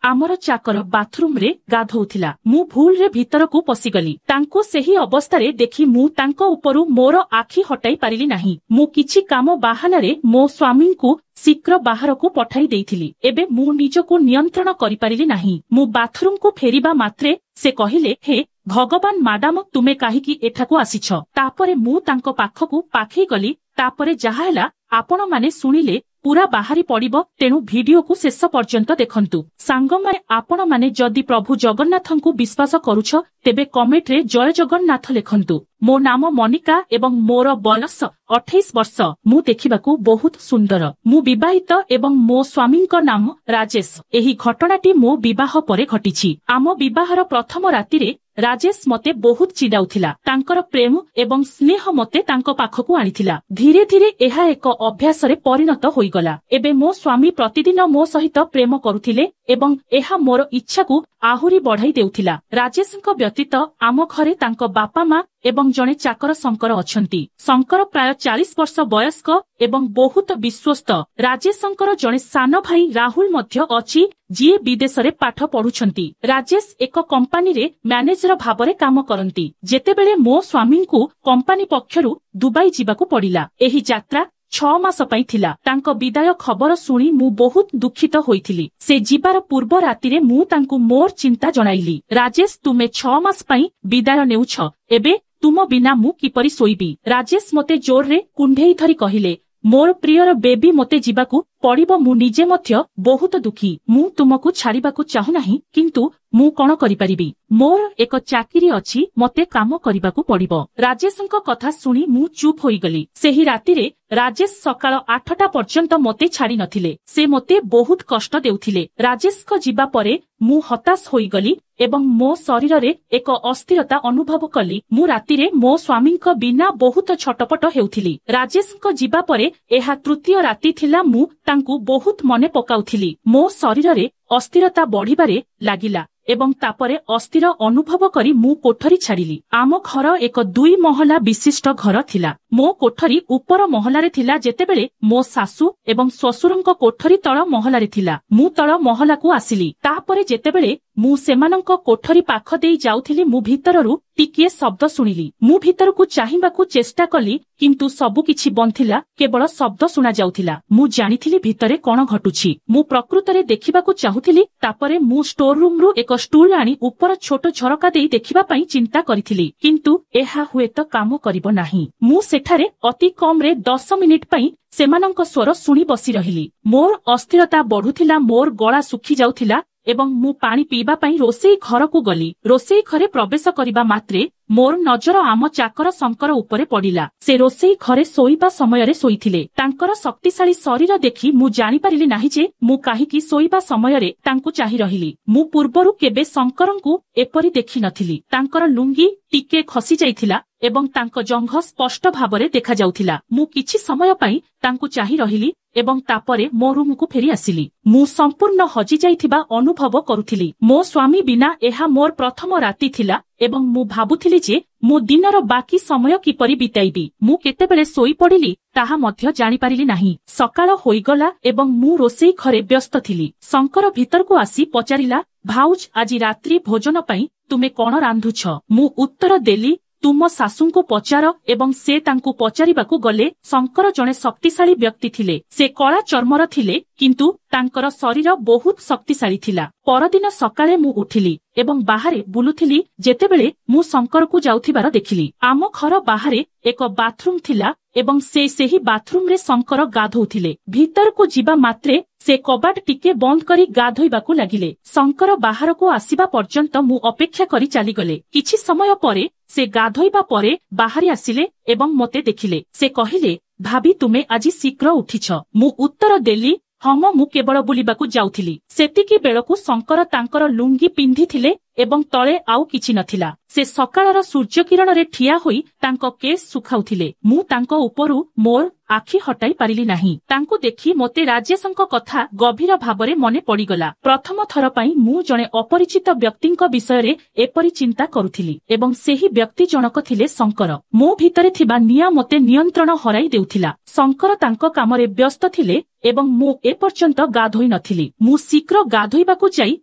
आमर चाकर बाथरूम रे गाधौथिला। मु भूल रे भीतर को पसिगली। तांको सेही अवस्थारे देखि मु तांको उपरु मोर आखि हटाई पारिली नाही। मु किछि काम बाहाना रे मो स्वामी को शीघ्र बाहर को पठाई देइथिली। एबे मु निजको नियंत्रण करि पारिली नाही। मु बाथरूम को फेरिबा मात्रे से कहिले, हे भगवान माडाम तुमे काहीकि एठाको आसीछ। तापरे मु तांको पाखकु पाखै गली। तापरे जहा हैला आपण माने सुनिले पूरा बाहरी पड़िबो, तेणु वीडियो को शेष पर्यंत देखंतु। सांगमाने आपण माने जदि प्रभु जगन्नाथंकु विश्वास करूछ तेबे कमेंट रे जय जगन्नाथ लिखंतु। मो नाम मनिका एवं मोर बयस 28 वर्ष। मु देखिबाकू बहुत सुंदर। मु विवाहित एवं मो स्वामीको नाम राजेश। एही घटनाटी मो विवाह परे घटिछि। आम विवाहर प्रथम राति रे राजेश मते बहुत चिडाउथिला। तांकर प्रेम एवं स्नेह मते तांको पाखकू आनिथिला। धीरे धीरे एहा एक अभ्यास रे परिणत होइगला। एबे मो स्वामी प्रतिदिन मो सहित प्रेम करुथिले एवं एहा मोर इच्छा को आहुरी बढ़ाई देउथिला। राजेशଙ୍କ व्यतीत आम घरे तांको बापा माँ एवं जणे चाकर शंकर अछंती। शंकर प्राय 40 वर्ष वयस्क एवं बहुत विश्वस्त। राजेशଙ୍କର जणे सान भाई राहुल मध्य अछि, जिए विदेश रे पाठ पढुछंती। राजेश एक कंपनी रे मैनेजर भाबरे काम करंती। जेतेबेले मो स्वामी को कंपनी पक्षरु दुबई जिबाकू पड़िला। एही यात्रा 6 मास पई थिला। तांको विदाय खबर सुनी मु बहुत दुखित होइथिली। से जिबार पूर्व राति रे मु तांको मोर चिंता जणाइली। राजेश तुमे 6 मास पई विदाय नेउछ, एबे तुम बिना मु किपरि सोइबी। राजेश मते जोर रे कुंढेई धरी कहिले, मोर प्रियर बेबी मते जिबाकू पड़िबो। मु निजे मध्य बहुत दुखी। मु तुमको छाड़िबाकू चाहू नाही, किंतु मु कोन करि परिबी। मोर एक चाकरी अछि, मते काम करिबाकू पड़िबो। राजेशଙ୍କ कथा सुनी मु चुप होई गली। सेही राति रे राजेश सकाळ 8टा पर्यंत मते छाड़ी नथिले। से मते बहुत कष्ट देउथिले। राजेशको जिबा परे मु हताश होई गली एवं मो शरीर रे एक अस्थिरता अनुभव कली। मु राति रे मो स्वामीଙ୍କ बिना बहुत छटपट हेउथिली। राजेशको जिबा परे एहा तृतीय राति थिला। मु तांकू बहुत मने पकाउथिली। मो शरीर रे अस्थिरता बढ़िबारे लागिला एवं तापरे अस्थिर अनुभव करी मु कोठरी छाड़िली। आम घर एक 2 महला विशिष्ट घर थिला। मो कोठरी ऊपर महला रे थिला, जेतेबेले मो सासू एवं ससुरଙ୍କ कोठरी तळ महला रे थिला। मु तळ महला को आसिली। तापरे जेतेबेले मु सेमानଙ୍କ कोठरी पाख देई जाउथिली, मु भितररु टिके शब्द सुनिली। मु भितर को चाहिबाकू चेष्टा कली, किंतु सबु किछि बंद थिला। केवल शब्द सुना जाउथिला। मु जानिथिली भितरे कोन घटुछि। मु प्रकृतरे देखिबाकू चाहुथिली। तापरे मु स्टोर रूम रु एक स्टूल आनी ऊपर छोट झरका देई देखिबा पई चिंता करिथिली, किंतु एहा हुएत काम करिबो नाही। मु सेठारे अति कम रे 10 मिनिट पई सेमानଙ୍କ स्वर सुनी बसी रहिली। मोर अस्थिरता बढ़ुथिला। मोर गळा सुखी जाउथिला एवं मु पानी पीबा पई रोसेई घर को गली। रोसेई घरे प्रवेश करिबा मात्रे मोर नजर आम चाकर शंकर उपरे पड़िला। से रोसेई घरे सोईबा समय रे सोईथिले। तांकर शक्तिशाली शरीर देखि मु जानि पारिली नाही जे मु काहीकि सोईबा समय रे तांकु चाहि रहिली। मु पूर्वरु केबे शंकरंकु एपरि देखि नथिली। तांकर लुंगी टिके खसी जाइथिला एवं तांको जंघ स्पष्ट भाबरे देखा जाउथिला। मु किछि समय पई तांकु चाहि रहिली एवं तापरे मो रूम को फेरी आसिली। मु संपूर्ण हजि जाइथिबा अनुभव करुथिली। मो स्वामी बिना एहा मोर प्रथम राति थिला एवं मु भाबुथिली जे मु दिनर बाकी समय किपरि बिताइबी। मु केतेबेले सोई पड़िली ताहा मध्य जानि पारिली नाही। सकाळ होइगला एवं मु रोसेई घरे व्यस्त थिली। शंकर भीतर को आसी पचारिला, भाउज आजि रात्रि भोजन पई तुमे कोन रांधुछ? मु उत्तर देली, तुम सासुଙ୍କୁ पचार एवं से तांकु पचारिबाकू गले। शंकर जणे शक्तिशाली व्यक्ति थिले। से कला चर्मर थिले, किंतु तांकर शरीर बहुत शक्तिशाली थिला। परदिन सकाळे मु उठिली एवं बाहरे बुलुथिली। जेतेबेले मु शंकर को जाउथिबार देखिली। आम घर बाहरे एक बाथरूम थिला एवं सेही बाथरूम रे शंकर गाधौथिले। भीतर को जिबा मात्रे से कबाट टिके बंद करी गाधोइबाकू लागिले। शंकर बाहर को आसीबा पर्यंत मु अपेक्षा करी चली गले। किछि समय परे से गाधोइबा परे बाहरी आसिले एवं मते देखिले। से कहिले, भाभी तुमे आजि शीघ्र उठिछ। मु उत्तर देली, हम मु केवल बुलिबाकू जाउथिली। सेतिकी बेलकू शंकर तांकर लुंगी पिंधिथिले एवं तळे आउ किछि नथिला। से सकाळर सूर्य किरण रे ठिया होई तांको केस सुखाउथिले। मु तांको उपरु मोर आखि हटाई पारिली नाही। तांको देखि मोते राजेशଙ୍କ कथा गभीर भाबरे मने पड़िगला। प्रथम थर पई मु जणे अपरिचित व्यक्तिଙ୍କ विषय एपरि चिंता करुथिली एवं सेही व्यक्ति जनक थिले शंकर। मो भितरे थिबा निया मोते नियंत्रण हराई देउथिला। शंकर तांको कामरे व्यस्त थिले ଏବଂ ମୁଁ ଏପର୍ଯ୍ୟନ୍ତ ଗାଧୋଇ ନଥିଲି। ମୁଁ ଶୀଘ୍ର ଗାଧୋଇବାକୁ ଯାଇ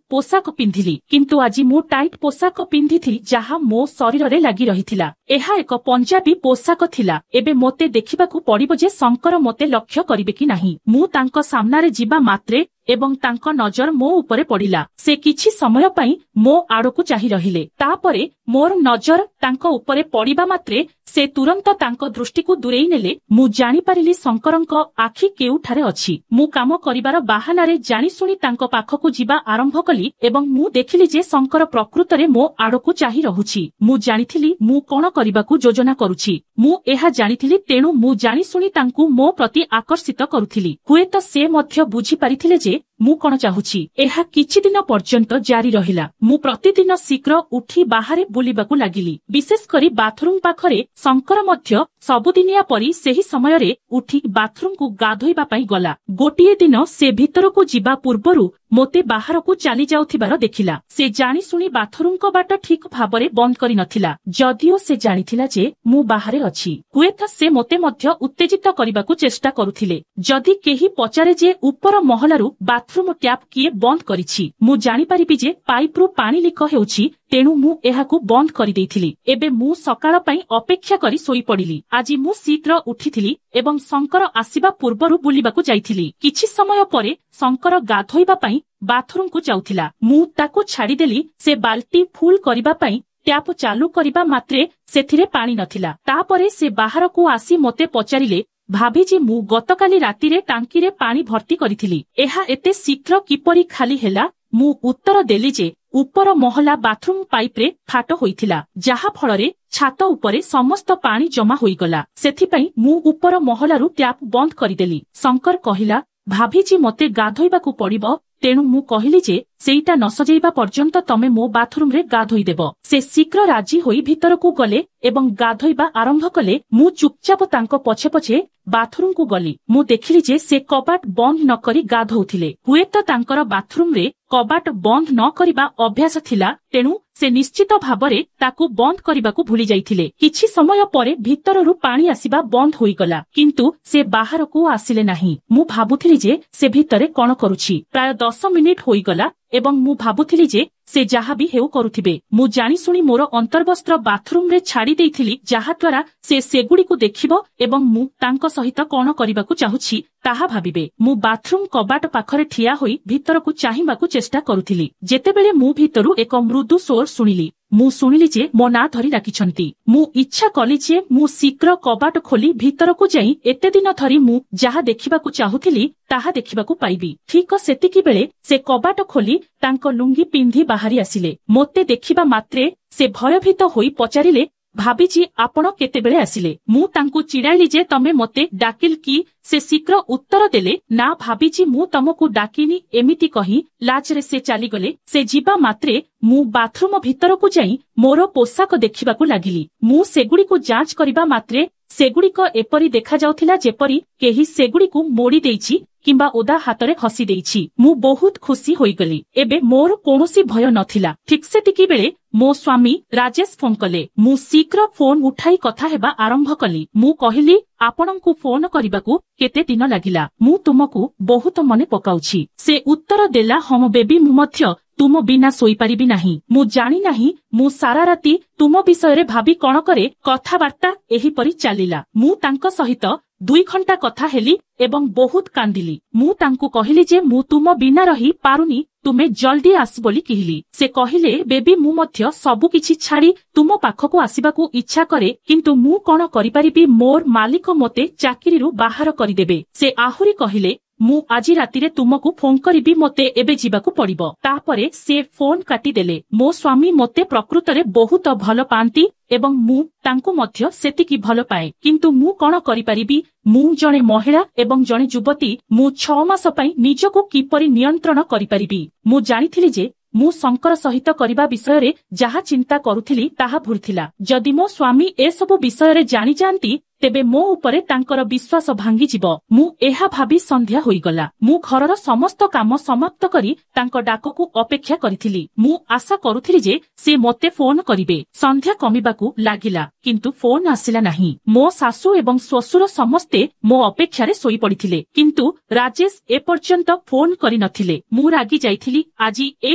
ପୋଷାକ ପିନ୍ଧିଲି, କିନ୍ତୁ ଆଜି ମୁଁ ଟାଇଟ୍ ପୋଷାକ ପିନ୍ଧିଥିଲି ଯାହା ମୋ ଶରୀରରେ ଲାଗି ରହିଥିଲା। ଏହା ଏକ ପଞ୍ଜାବୀ ପୋଷାକ ଥିଲା। ଏବେ ମୋତେ ଦେଖିବାକୁ ପଡ଼ିବ ଯେ ଶଙ୍କର ମୋତେ ଲକ୍ଷ୍ୟ କରିବେ କି ନାହିଁ। ମୁଁ ତାଙ୍କ ସାମ୍ନାରେ ଯିବା ମାତ୍ରେ ଏବଂ ତାଙ୍କ ନଜର ମୋ ଉପରେ ପଡ଼ିଲା। ସେ କିଛି ସମୟ ପାଇଁ ମୋ ଆଡ଼କୁ ଚାହିଁ ରହିଲେ। ତାପରେ ମୋର ନଜର ତାଙ୍କ ଉପରେ ପଡ଼ିବା ମାତ୍ରେ ସେ ତୁରନ୍ତ ତାଙ୍କ ଦୃଷ୍ଟିକୁ ଦୂରେଇ ନେଲେ। ମୁଁ ଜାଣିପାରିଲି ଶଙ୍କରଙ୍କ ଆଖି କେଉଁଠାରେ ଅଛି। ମୁଁ କାମ କରିବାର ବାହାନାରେ ଜାଣିଶୁଣି ତାଙ୍କ ପାଖକୁ ଯିବା ଆରମ୍ଭ କଲି ଏବଂ ମୁଁ ଦେଖିଲି ଯେ ଶଙ୍କର ପ୍ରକୃତରେ ମୋ ଆଡ଼କୁ ଚାହିଁ ରହୁଛି। ମୁଁ ଜାଣିଥିଲି ମୁଁ କଣ କରିବାକୁ ଯୋଜନା କରୁଛି। ମୁଁ ଏହା ଜାଣିଥିଲି, ତେଣୁ ମୁଁ ଜାଣିଶୁଣି ତାଙ୍କୁ ମୋ ପ୍ରତି ଆକର୍ଷିତ କରୁଥିଲି। ହୁଏତ ସେ ମଧ୍ୟ ବୁଝିପାରିଥିଲେ ଯେ ମୁଁ କଣ ଚାହୁଁଛି। ଏହା କିଛି ଦିନ ପର୍ଯ୍ୟନ୍ତ ଜାରି ରହିଲା। ମୁଁ ପ୍ରତିଦିନ ଶୀଘ୍ର ଉଠି ବାହାରେ ବୁଲିବାକୁ ଲାଗିଲି। ବିଶେଷ କରି ବାଥରୁମ୍ ପାଖରେ। ଶଙ୍କର ମଧ୍ୟ ସବୁଦିନିଆ ପରି ସେହି ସମୟରେ ଉଠି ବାଥରୁମକୁ ଗାଧୋଇବା ପାଇଁ ଗଲା। ଗୋଟିଏ ଦିନ ସେ ଭିତରକୁ ଯିବା ପୂର୍ବରୁ ମୋତେ ବାହାରକୁ ଚାଲି ଯାଉଥିବାର ଦେଖିଲା। ସେ ଜାଣିଶୁଣି ବାଥରୁମ୍ କବାଟ ଠିକ୍ ଭାବରେ ବନ୍ଦ କରିନଥିଲା, ଯଦିଓ ସେ ଜାଣିଥିଲା ଯେ ମୁଁ ବାହାରେ ଅଛି। ହୁଏତ ସେ ମୋତେ ମଧ୍ୟ ଉତ୍ତେଜିତ କରିବାକୁ ଚେଷ୍ଟା କରୁଥିଲେ। ଯଦି କେହି ପଚାରେ ଯେ ଉପର ମହଲାରୁ ବାଥରୁମ୍ ଟ୍ୟାପ୍ କିଏ ବନ୍ଦ କରିଛି, ମୁଁ ଜାଣିପାରିବି ଯେ ପାଇପ୍ରୁ ପାଣି ଲିକ୍ ହେଉଛି, ତେଣୁ ମୁଁ ଏହାକୁ ବନ୍ଦ କରିଦେଇଥିଲି। ଏବେ ମୁଁ ସକାଳ ପାଇଁ ଅପେକ୍ଷା କରି ଶୋଇପଡ଼ିଲି। ଆଜି ମୁଁ ଶୀଘ୍ର ଉଠିଥିଲି ଏବଂ ଶଙ୍କର ଆସିବା ପୂର୍ବରୁ ବୁଲିବାକୁ ଯାଇଥିଲି। କିଛି ସମୟ ପରେ ଶଙ୍କର ଗାଧୋଇବା ପାଇଁ ବାଥରୁମକୁ ଯାଉଥିଲା। ମୁଁ ତାକୁ ଛାଡ଼ିଦେଲି। ସେ ବାଲ୍ଟି ଫୁଲ୍ କରିବା ପାଇଁ ଟ୍ୟାପ୍ ଚାଲୁ କରିବା ମାତ୍ରେ ସେଥିରେ ପାଣି ନଥିଲା। ତାପରେ ସେ ବାହାରକୁ ଆସି ମୋତେ ପଚାରିଲେ, ଭାବିଛି ମୁଁ ଗତକାଲି ରାତିରେ ଟାଙ୍କିରେ ପାଣି ଭର୍ତ୍ତି କରିଥିଲି। ଏହା ଏତେ ଶୀଘ୍ର କିପରି ଖାଲି ହେଲା? ମୁଁ ଉତ୍ତର ଦେଲି ଯେ ଉପର ମହଲା ବାଥରୁମ୍ ପାଇପ୍ରେ ଫାଟ ହୋଇଥିଲା, ଯାହା ଫଳରେ ଛାତ ଉପରେ ସମସ୍ତ ପାଣି ଜମା ହୋଇଗଲା। ସେଥିପାଇଁ ମୁଁ ଉପର ମହଲାରୁ ଟ୍ୟାପ୍ ବନ୍ଦ କରିଦେଲି। ଶଙ୍କର କହିଲା, ଭାବିଛି ମୋତେ ଗାଧୋଇବାକୁ ପଡ଼ିବ, ତେଣୁ ମୁଁ କହିଲି ଯେ ସେଇଟା ନ ସଜେଇବା ପର୍ଯ୍ୟନ୍ତ ତମେ ମୋ ବାଥରୁମରେ ଗାଧୋଇଦେବ। ସେ ଶୀଘ୍ର ରାଜି ହୋଇ ଭିତରକୁ ଗଲେ ଏବଂ ଗାଧୋଇବା ଆରମ୍ଭ କଲେ। ମୁଁ ଚୁପଚାପ ତାଙ୍କ ପଛେ ପଛେ ବାଥରୁମକୁ ଗଲି। ମୁଁ ଦେଖିଲି ଯେ ସେ କବାଟ ବନ୍ଦ ନ କରି ଗାଧୋଉଥିଲେ। ହୁଏତ ତାଙ୍କର ବାଥରୁମରେ କବାଟ ବନ୍ଦ ନ କରିବା ଅଭ୍ୟାସ ଥିଲା, ତେଣୁ ସେ ନିଶ୍ଚିତ ଭାବରେ ତାକୁ ବନ୍ଦ କରିବାକୁ ଭୁଲି ଯାଇଥିଲେ। କିଛି ସମୟ ପରେ ଭିତରରୁ ପାଣି ଆସିବା ବନ୍ଦ ହୋଇଗଲା, କିନ୍ତୁ ସେ ବାହାରକୁ ଆସିଲେ ନାହିଁ। ମୁଁ ଭାବୁଥିଲି ଯେ ସେ ଭିତରେ କଣ କରୁଛି। ପ୍ରାୟ 10 ମିନିଟ୍ ହୋଇଗଲା ଏବଂ ମୁଁ ଭାବୁଥିଲି ଯେ ସେ ଯାହା ବି ହେଉ କରୁଥିବେ। ମୁଁ ଜାଣିଶୁଣି ମୋର ଅନ୍ତର୍ବସ୍ତ୍ର ବାଥରୁମରେ ଛାଡ଼ି ଦେଇଥିଲି, ଯାହାଦ୍ୱାରା ସେ ସେଗୁଡ଼ିକୁ ଦେଖିବ ଏବଂ ମୁଁ ତାଙ୍କ ସହିତ କଣ କରିବାକୁ ଚାହୁଁଛି ତାହା ଭାବିବେ। ମୁଁ ବାଥରୁମ କବାଟ ପାଖରେ ଠିଆ ହୋଇ ଭିତରକୁ ଚାହିଁବାକୁ ଚେଷ୍ଟା କରୁଥିଲି, ଯେତେବେଳେ ମୁଁ ଭିତରୁ ଏକ ମୃଦୁ ସ୍ୱର ଶୁଣିଲି। ମୁଁ ଶୁଣିଲି ଯେ ମୋ ନାଁ ଧରି ଡାକିଛନ୍ତି। ମୁଁ ଇଚ୍ଛା କଲି ଯେ ମୁଁ ଶୀଘ୍ର କବାଟ ଖୋଲି ଭିତରକୁ ଯାଇ ଏତେ ଦିନ ଧରି ମୁଁ ଯାହା ଦେଖିବାକୁ ଚାହୁଁଥିଲି ତାହା ଦେଖିବାକୁ ପାଇବି। ଠିକ ସେତିକି ବେଳେ ସେ କବାଟ ଖୋଲି ତାଙ୍କ ଲୁଙ୍ଗି ପିନ୍ଧି ବାହାରି ଆସିଲେ। ମୋତେ ଦେଖିବା ମାତ୍ରେ ସେ ଭୟଭୀତ ହୋଇ ପଚାରିଲେ, ଭାବିଛି ଆପଣ କେତେବେଳେ ଆସିଲେ? ମୁଁ ତାଙ୍କୁ ଚିଡ଼ାଇଲି ଯେ ତମେ ମୋତେ ଡାକିଲ କି? ସେ ଶୀଘ୍ର ଉତ୍ତର ଦେଲେ, ନା, ଭାବିଛି ମୁଁ ତମକୁ ଡାକିନି। ଏମିତି କହି ଲାଜରେ ସେ ଚାଲିଗଲେ। ସେ ଯିବା ମାତ୍ରେ ମୁଁ ବାଥରୁମ ଭିତରକୁ ଯାଇ ମୋର ପୋଷାକ ଦେଖିବାକୁ ଲାଗିଲି। ମୁଁ ସେଗୁଡ଼ିକୁ ଯାଞ୍ଚ କରିବା ମାତ୍ରେ ସେଗୁଡ଼ିକ ଏପରି ଦେଖାଯାଉଥିଲା ଯେପରି କେହି ସେଗୁଡ଼ିକୁ ମୋଡ଼ି ଦେଇଛି କିମ୍ବା ଓଦା ହାତରେ ଖସି ଦେଇଛି। ମୁଁ ବହୁତ ଖୁସି ହୋଇଗଲି। ଏବେ ମୋର କୌଣସି ଭୟ ନଥିଲା। ଠିକ୍ ସେତିକି ବେଳେ ମୋ ସ୍ୱାମୀ ରାଜେଶ ଫୋନ୍ କଲେ। ମୁଁ ଶୀଘ୍ର ଫୋନ୍ ଉଠାଇ କଥା ହେବା ଆରମ୍ଭ କଲି। ମୁଁ କହିଲି, ଆପଣଙ୍କୁ ଫୋନ କରିବାକୁ କେତେ ଦିନ ଲାଗିଲା? ମୁଁ ତୁମକୁ ବହୁତ ମନେ ପକାଉଛି। ସେ ଉତ୍ତର ଦେଲା, ହଁ ବେବି, ମୁଁ ମଧ୍ୟ ତୁମ ବିନା ଶୋଇପାରିବି ନାହିଁ। ମୁଁ ଜାଣି ନାହିଁ ମୁଁ ସାରା ରାତି ତୁମ ବିଷୟରେ ଭାବି କଣ କରେ। କଥାବାର୍ତ୍ତା ଏହିପରି ଚାଲିଲା। ମୁଁ ତାଙ୍କ ସହିତ 2 ଘଣ୍ଟା କଥା ହେଲି ଏବଂ ବହୁତ କାନ୍ଦିଲି। ମୁଁ ତାଙ୍କୁ କହିଲି ଯେ ମୁଁ ତୁମ ବିନା ରହି ପାରୁନି, ତୁମେ ଜଲ୍ଦି ଆସ ବୋଲି କହିଲି। ସେ କହିଲେ, ବେବି, ମୁଁ ମଧ୍ୟ ସବୁକିଛି ଛାଡ଼ି ତୁମ ପାଖକୁ ଆସିବାକୁ ଇଚ୍ଛା କରେ, କିନ୍ତୁ ମୁଁ କଣ କରିପାରିବି? ମୋର ମାଲିକ ମୋତେ ଚାକିରିରୁ ବାହାର କରିଦେବେ। ସେ ଆହୁରି କହିଲେ, ମୁଁ ଆଜି ରାତିରେ ତୁମକୁ ଫୋନ୍ କରିବି, ମୋତେ ଏବେ ଯିବାକୁ ପଡ଼ିବ। ତାପରେ ସେ ଫୋନ୍ କାଟିଦେଲେ। ମୋ ସ୍ୱାମୀ ମୋତେ ପ୍ରକୃତରେ ବହୁତ ଭଲ ପାଆନ୍ତି ଏବଂ ମୁଁ ତାଙ୍କୁ ମଧ୍ୟ ସେତିକି ଭଲ ପାଏ, କିନ୍ତୁ ମୁଁ କଣ କରିପାରିବି? ମୁଁ ଜଣେ ମହିଳା ଏବଂ ଜଣେ ଯୁବତୀ। ମୁଁ 6 ମାସ ପାଇଁ ନିଜକୁ କିପରି ନିୟନ୍ତ୍ରଣ କରିପାରିବି? ମୁଁ ଜାଣିଥିଲି ଯେ ମୁଁ ଶଙ୍କର ସହିତ କରିବା ବିଷୟରେ ଯାହା ଚିନ୍ତା କରୁଥିଲି ତାହା ଭୁଲ ଥିଲା। ଯଦି ମୋ ସ୍ୱାମୀ ଏସବୁ ବିଷୟରେ ଜାଣିଯାଆନ୍ତି ତେବେ ମୋ ଉପରେ ତାଙ୍କର ବିଶ୍ୱାସ ଭାଙ୍ଗିଯିବ। ମୁଁ ଏହା ଭାବି ସନ୍ଧ୍ୟା ହୋଇଗଲା। ମୁଁ ଘରର ସମସ୍ତ କାମ ସମାପ୍ତ କରି ତାଙ୍କ ଡାକକୁ ଅପେକ୍ଷା କରିଥିଲି। ମୁଁ ଆଶା କରୁଥିଲି ଯେ ସେ ମୋତେ ଫୋନ କରିବେ। ସନ୍ଧ୍ୟା କମିବାକୁ ଲାଗିଲା, କିନ୍ତୁ ଫୋନ ଆସିଲା ନାହିଁ। ମୋ ଶାଶୁ ଏବଂ ଶ୍ୱଶୁର ସମସ୍ତେ ମୋ ଅପେକ୍ଷାରେ ଶୋଇପଡ଼ିଥିଲେ, କିନ୍ତୁ ରାଜେଶ ଏପର୍ଯ୍ୟନ୍ତ ଫୋନ କରିନଥିଲେ। ମୁଁ ରାଗି ଯାଇଥିଲି। ଆଜି ଏ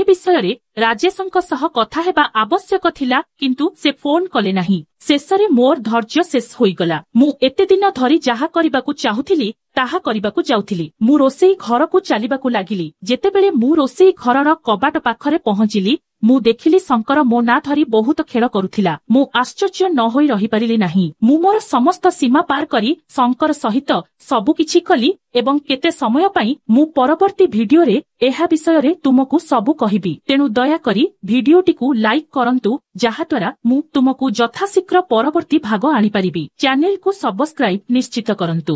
ବିଷୟରେ ରାଜେଶଙ୍କ ସହ କଥା ହେବା ଆବଶ୍ୟକ ଥିଲା, କିନ୍ତୁ ସେ ଫୋନ କଲେ ନାହିଁ। ଶେଷରେ ମୋର ଧୈର୍ଯ୍ୟ ଶେଷ ହୋଇଗଲା। ମୁଁ ଏତେ ଦିନ ଧରି ଯାହା କରିବାକୁ ଚାହୁଁଥିଲି ତାହା କରିବାକୁ ଯାଉଥିଲି। ମୁଁ ରୋଷେଇ ଘରକୁ ଚାଲିବାକୁ ଲାଗିଲି। ଯେତେବେଳେ ମୁଁ ରୋଷେଇ ଘରର କବାଟ ପାଖରେ ପହଞ୍ଚିଲି, ମୁଁ ଦେଖିଲି ଶଙ୍କର ମୋ ନାଁ ଧରି ବହୁତ ଖେଳ କରୁଥିଲା। ମୁଁ ଆଶ୍ଚର୍ଯ୍ୟ ନ ହୋଇ ରହିପାରିଲି ନାହିଁ। ମୁଁ ମୋର ସମସ୍ତ ସୀମା ପାର କରି ଶଙ୍କର ସହିତ ସବୁକିଛି କଲି ଏବଂ କେତେ ସମୟ ପାଇଁ ମୁଁ ପରବର୍ତ୍ତୀ ଭିଡିଓରେ ଏହା ବିଷୟରେ ତୁମକୁ ସବୁ କହିବି। ତେଣୁ ଦୟାକରି ଭିଡିଓଟିକୁ ଲାଇକ୍ କରନ୍ତୁ, ଯାହାଦ୍ୱାରା ମୁଁ ତୁମକୁ ଯଥାଶୀଘ୍ର ପରବର୍ତ୍ତୀ ଭାଗ ଆଣିପାରିବି। ଚ୍ୟାନେଲକୁ ସବସ୍କ୍ରାଇବ ନିଶ୍ଚିତ କରନ୍ତୁ।